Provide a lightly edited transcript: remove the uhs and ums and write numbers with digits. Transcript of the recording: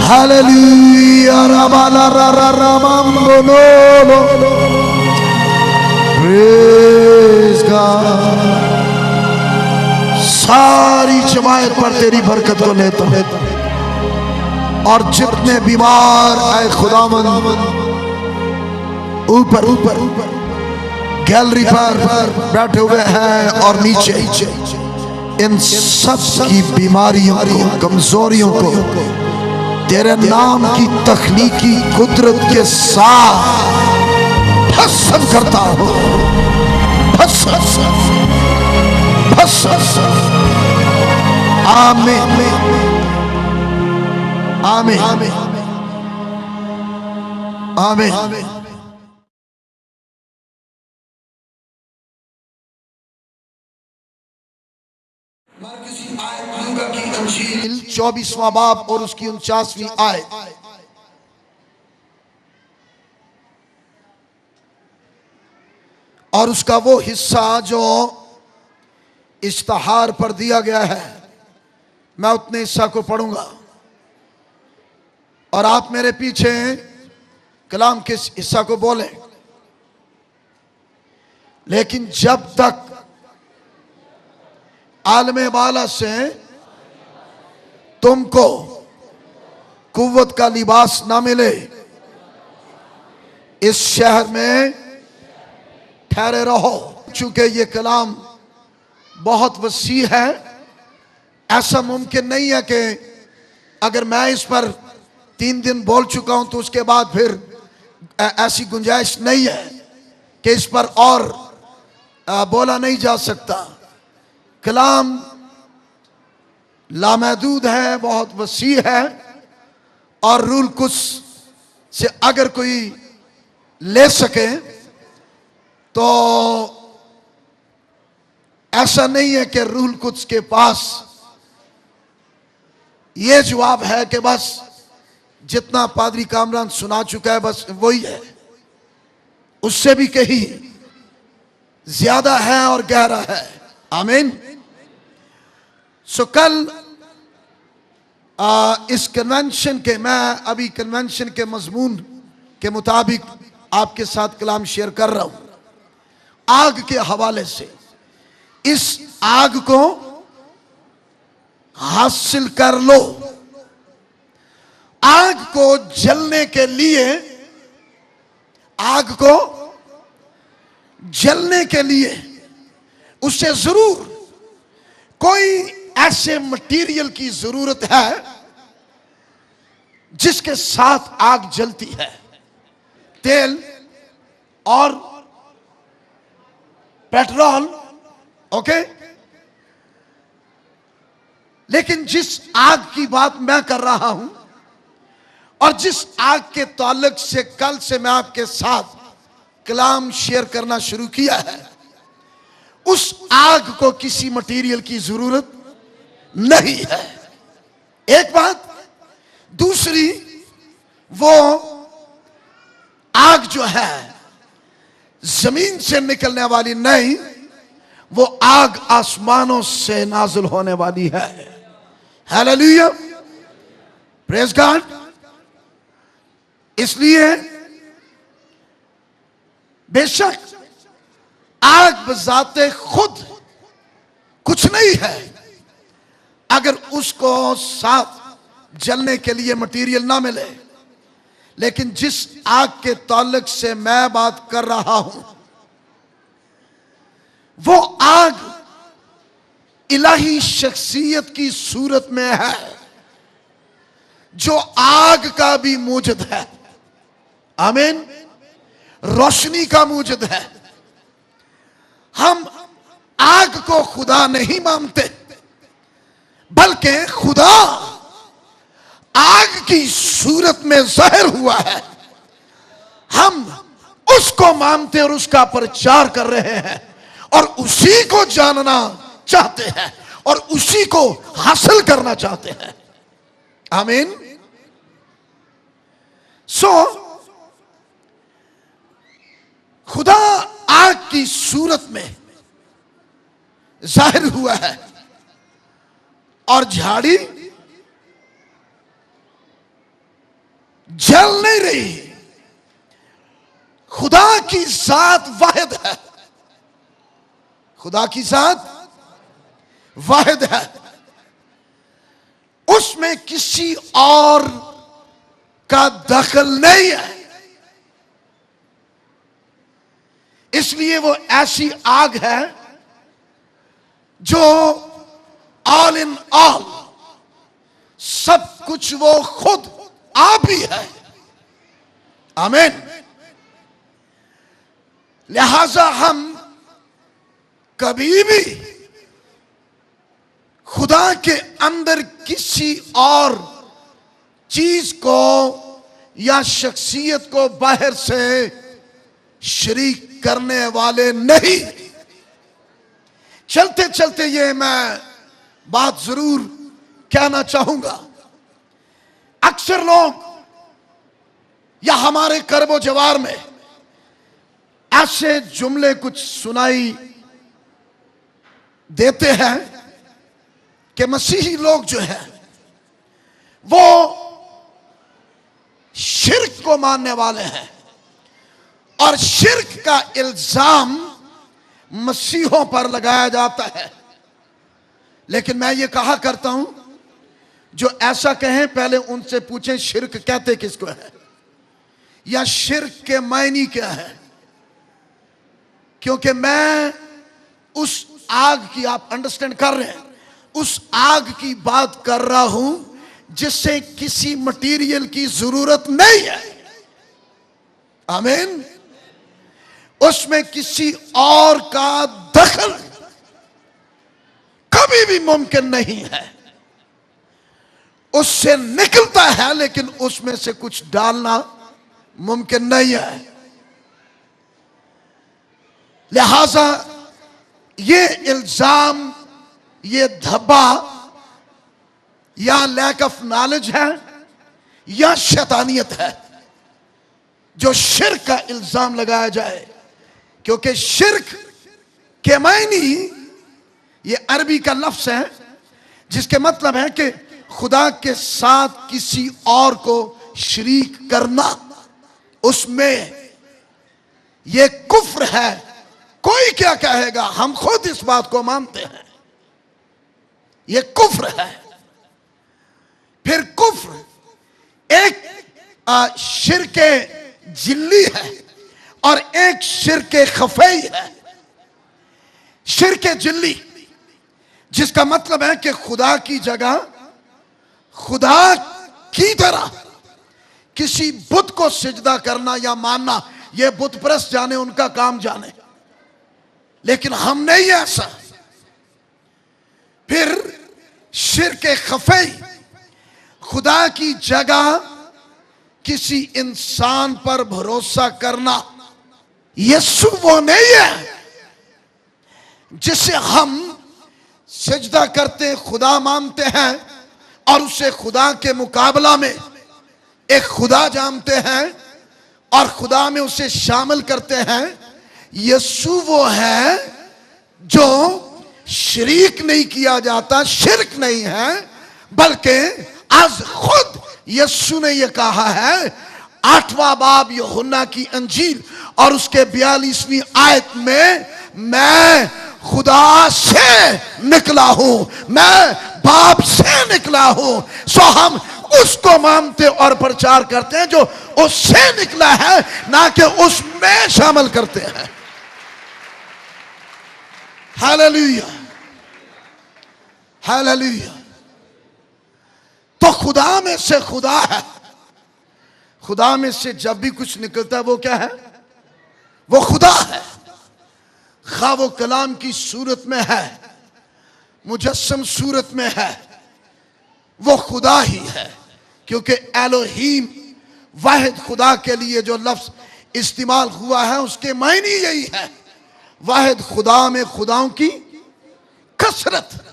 Hallelujah राबाला रा रा रा मामबोलो प्रेज गॉड। सारी जमात पर तेरी बरकत को लेता हूं और जितने बीमार आए खुदावंद ऊपर ऊपर गैलरी पर बैठे हुए हैं और नीचे इन सब की बीमारियों को कमजोरियों को तेरे नाम की तख्लीकी कुदरत के साथ भस्म करता हूं। आमीन आमीन आमीन आमीन। इंजील 24वां बाब और उसकी 49वीं आयत। और उसका वो हिस्सा जो इश्तहार पर दिया गया है, मैं उतने हिस्सा को पढ़ूंगा और आप मेरे पीछे कलाम के हिस्सा को बोलें। लेकिन जब तक आलमे बाला से तुमको कुव्वत का लिबास ना मिले, इस शहर में ठहरे रहो। चूंकि ये कलाम बहुत वसी है, ऐसा मुमकिन नहीं है कि अगर मैं इस पर 3 दिन बोल चुका हूं तो उसके बाद फिर ऐसी गुंजाइश नहीं है कि इस पर और बोला नहीं जा सकता। कलाम लामहदूद है, बहुत वसी है और रूल कुछ से अगर कोई ले सके तो ऐसा नहीं है कि रूल कुछ के पास ये जवाब है कि बस जितना पादरी कामरान सुना चुका है बस वही है, उससे भी कहीं ज्यादा है और गहरा है। आमीन। सो कल इस कन्वेंशन के, मैं अभी कन्वेंशन के मजमून के मुताबिक आपके साथ कलाम शेयर कर रहा हूं। आग के हवाले से, इस आग को हासिल कर लो। आग को जलने के लिए, आग को जलने के लिए उसे जरूर कोई ऐसे मटेरियल की जरूरत है जिसके साथ आग जलती है। तेल और पेट्रोल, ओके। लेकिन जिस आग की बात मैं कर रहा हूं और जिस आग के ताल्लुक से कल से मैं आपके साथ कलाम शेयर करना शुरू किया है, उस आग को किसी मटेरियल की जरूरत नहीं है। एक बात। दूसरी, वो आग जो है जमीन से निकलने वाली नहीं, वो आग आसमानों से नाज़िल होने वाली है। Hallelujah, praise God. इसलिए बेशक आग बजाते खुद कुछ नहीं है अगर उसको साथ जलने के लिए मटेरियल ना मिले। लेकिन जिस आग के ताल्लुक से मैं बात कर रहा हूं, वो आग इलाही शख्सियत की सूरत में है, जो आग का भी मूजद है। आमीन। रोशनी का मूजद है। हम आग को खुदा नहीं मानते, बल्कि खुदा आग की सूरत में ज़ाहिर हुआ है। हम उसको मानते और उसका प्रचार कर रहे हैं और उसी को जानना चाहते हैं और उसी को हासिल करना चाहते हैं। आमीन। सो खुदा आग की सूरत में जाहिर हुआ है और झाड़ी जल नहीं रही। खुदा की जात वाहिद है, खुदा की जात वाहिद है, उसमें किसी और का दखल नहीं है। इसलिए वो ऐसी आग है जो ऑल इन ऑल, सब कुछ वो खुद आप ही है। आमीन। लिहाजा हम कभी भी खुदा के अंदर किसी और चीज को या शख्सियत को बाहर से शरीक करने वाले नहीं। चलते चलते ये मैं बात जरूर कहना चाहूंगा। अक्सर लोग या हमारे करबो जवार में ऐसे जुमले कुछ सुनाई देते हैं कि मसीही लोग जो है वो शिर्क को मानने वाले हैं और शिर्क का इल्जाम मसीहों पर लगाया जाता है। लेकिन मैं ये कहा करता हूं, जो ऐसा कहें पहले उनसे पूछें शिर्क कहते किसको है या शिर्क के मायने क्या है। क्योंकि मैं उस आग की, आप अंडरस्टैंड कर रहे हैं, उस आग की बात कर रहा हूं जिससे किसी मटेरियल की जरूरत नहीं है। आमीन। उसमें किसी और का दखल कभी भी मुमकिन नहीं है। उससे निकलता है लेकिन उसमें से कुछ डालना मुमकिन नहीं है। लिहाजा ये इल्जाम, ये धब्बा या लैक ऑफ नॉलेज है या शैतानियत है जो शिर्क का इल्जाम लगाया जाए। क्योंकि शिर्क के मायने ये अरबी का लफ्ज है जिसके मतलब है कि खुदा के साथ किसी और को शरीक करना। उसमें ये कुफ्र है। कोई क्या कहेगा, हम खुद इस बात को मानते हैं, ये कुफ्र है। फिर कुफ्र एक शिर्के जिल्ली है और एक शिर्के खफई है। शिर्के जिल्ली जिसका मतलब है कि खुदा की जगह, खुदा की तरह किसी बुत को सिजदा करना या मानना, यह बुत परस्त जाने, उनका काम जाने, लेकिन हम नहीं ऐसा। फिर शिर्के खफई, खुदा की जगह किसी इंसान पर भरोसा करना। यीशु वो नहीं है जिसे हम सिजदा करते, खुदा मानते हैं और उसे खुदा के मुकाबला में एक खुदा जानते हैं और खुदा में उसे शामिल करते हैं। यीशु वो है जो शरीक नहीं किया जाता, शिर्क नहीं है, बल्कि आज खुद यीशु ने यह कहा है 8वां बाब यूहन्ना की अंजील और उसके 42वीं आयत में, मैं खुदा से निकला हूं, मैं बाप से निकला हूं। सो हम उसको मानते और प्रचार करते हैं जो उससे निकला है, ना कि उसमें शामिल करते हैं। Hallelujah, hallelujah. तो खुदा में से खुदा है। खुदा में से जब भी कुछ निकलता है वो क्या है? वो खुदा है। खा वो कलाम की सूरत में है, मुजस्सम सूरत में है, वो खुदा ही है। क्योंकि एलोहीम वाहिद खुदा के लिए जो लफ्ज इस्तेमाल हुआ है उसके मायने यही है, वाहिद खुदा में खुदाओं की कसरत।